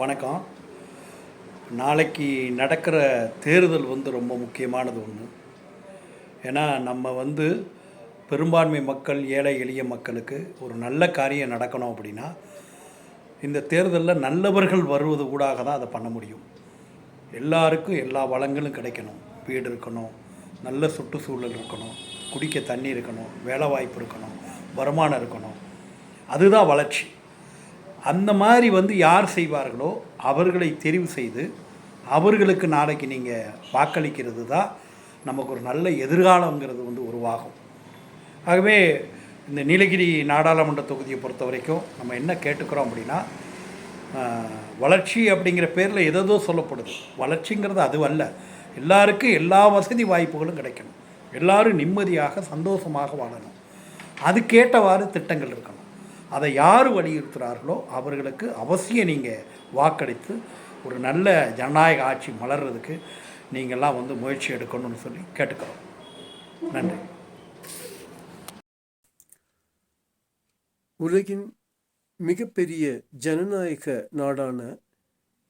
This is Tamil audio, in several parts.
வணக்கம். நாளைக்கு நடக்கிற தேர்தல் ரொம்ப முக்கியமானது ஒன்று. ஏன்னா நம்ம பெரும்பான்மை மக்கள், ஏழை எளிய மக்களுக்கு ஒரு நல்ல காரியம் நடக்கணும் அப்படின்னா இந்த தேர்தலில் நல்லவர்கள் வருவது ஊடாக தான் அதை பண்ண முடியும். எல்லாருக்கும் எல்லா வளங்களும் கிடைக்கணும். வீடு இருக்கணும், நல்ல சுற்றுச்சூழல் இருக்கணும், குடிக்க தண்ணி இருக்கணும், வேலை வாய்ப்பு இருக்கணும், வருமானம் இருக்கணும். அதுதான் வளர்ச்சி. அந்த மாதிரி யார் செய்வார்களோ அவர்களை தெரிவு செய்து அவர்களுக்கு நாளைக்கு நீங்கள் வாக்களிக்கிறது தான் நமக்கு ஒரு நல்ல எதிர்காலங்கிறது உருவாகும். ஆகவே இந்த நீலகிரி நாடாளுமன்ற தொகுதியை பொறுத்த வரைக்கும் நம்ம என்ன கேட்டுக்கிறோம் அப்படின்னா, வளர்ச்சி அப்படிங்கிற பேரில் எதோ சொல்லப்படுது. வளர்ச்சிங்கிறது அது அல்ல. எல்லாருக்கும் எல்லா வசதி வாய்ப்புகளும் கிடைக்கணும், எல்லோரும் நிம்மதியாக சந்தோஷமாக வாழணும். அதுக்கேற்றவாறு திட்டங்கள் இருக்கணும். அதை யார் வலியுறுத்துகிறார்களோ அவர்களுக்கு அவசியம் நீங்கள் வாக்களித்து ஒரு நல்ல ஜனநாயக ஆட்சி மலர்றதுக்கு நீங்கள்லாம் முயற்சி எடுக்கணும்னு சொல்லி கேட்டுக்கிறோம். நன்றி. உலகின் மிகப்பெரிய ஜனநாயக நாடான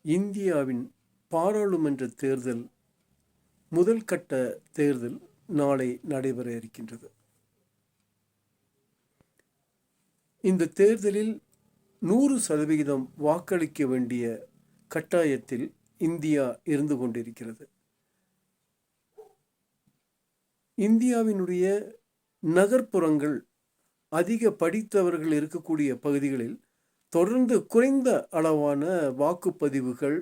இந்தியாவின் பாராளுமன்ற தேர்தல் முதல் கட்ட தேர்தல் நாளை நடைபெற இருக்கின்றது. இந்த தேர்தலில் 100% வாக்களிக்க வேண்டிய கட்டாயத்தில் இந்தியா இருந்து கொண்டிருக்கிறது. இந்தியாவினுடைய நகர்ப்புறங்கள், அதிக படித்தவர்கள் இருக்கக்கூடிய பகுதிகளில் தொடர்ந்து குறைந்த அளவான வாக்குப்பதிவுகள்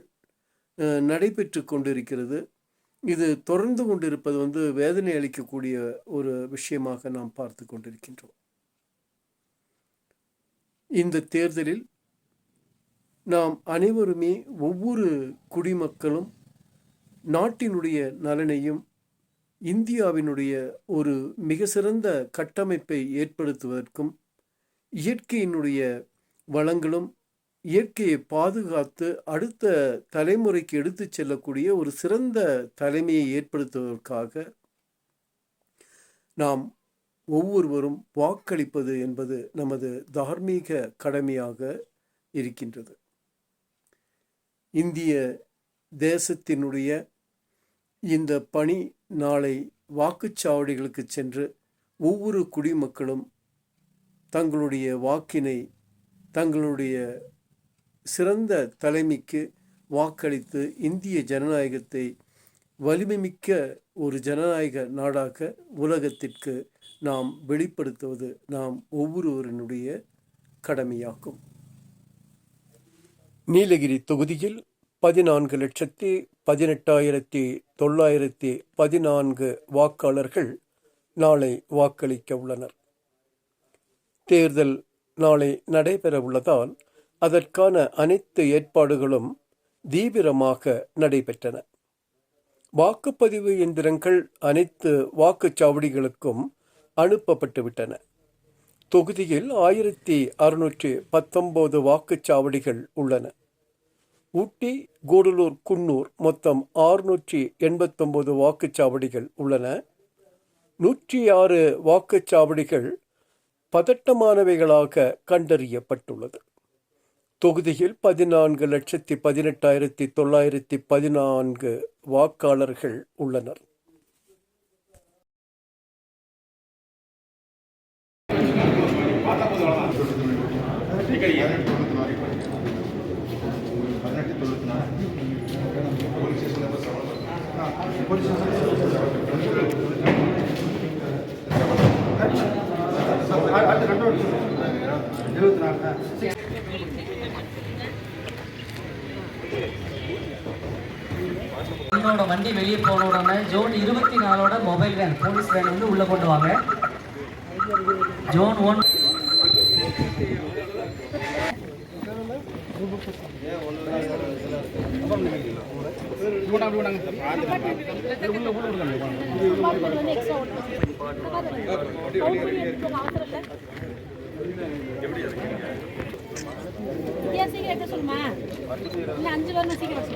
நடைபெற்று கொண்டிருக்கிறது. இது தொடர்ந்து கொண்டிருப்பது வேதனை அளிக்கக்கூடிய ஒரு விஷயமாக நாம் பார்த்து கொண்டிருக்கின்றோம். இந்த தேர்தலில் நாம் அனைவருமே, ஒவ்வொரு குடிமக்களும் நாட்டினுடைய நலனையும் இந்தியாவினுடைய ஒரு மிக சிறந்த கட்டமைப்பை ஏற்படுத்துவதற்கும், இயற்கையினுடைய வளங்களும் இயற்கையை பாதுகாத்து அடுத்த தலைமுறைக்கு எடுத்து செல்லக்கூடிய ஒரு சிறந்த தலைமையை ஏற்படுத்துவதற்காக நாம் ஒவ்வொருவரும் வாக்களிப்பது என்பது நமது தார்மீக கடமையாக இருக்கின்றது. இந்திய தேசத்தினுடைய இந்த பணி நாளை வாக்குச்சாவடிகளுக்கு சென்று ஒவ்வொரு குடிமக்களும் தங்களுடைய வாக்கினை தங்களுடைய சிறந்த தலைமைக்கு வாக்களித்து இந்திய ஜனநாயகத்தை வலிமைமிக்க ஒரு ஜனநாயக நாடாக உலகத்திற்கு நாம் வெளிப்படுத்துவது நாம் ஒவ்வொருவரினுடைய கடமையாகும். நீலகிரி தொகுதியில் 14,18,914 வாக்காளர்கள் நாளை வாக்களிக்க உள்ளனர். தேர்தல் நாளை நடைபெற உள்ளதால் அதற்கான அனைத்து ஏற்பாடுகளும் தீவிரமாக நடைபெற்றன. வாக்குப்பதிவு எந்திரங்கள் அனைத்து வாக்குச்சாவடிகளுக்கும் அனுப்பப்பட்டுவிட்டன. தொகுதியில் 1619 வாக்குச்சாவடிகள் உள்ளன. ஊட்டி, கூடலூர், குன்னூர் மொத்தம் 689 வாக்குச்சாவடிகள் உள்ளன. 106 வாக்குச்சாவடிகள் பதட்டமானவைகளாக கண்டறியப்பட்டுள்ளது. தொகுதியில் 14,18,914 வாக்காளர்கள் உள்ளனர். என்னோட வண்டி வெளியே போன உடனே zone 24 mobile van, police van உள்ள கொண்டு வாங்க. ஜோன் 1 சீக்கிரம் சொல்லுமா, இல்லை 5 வரணும், சீக்கிரம்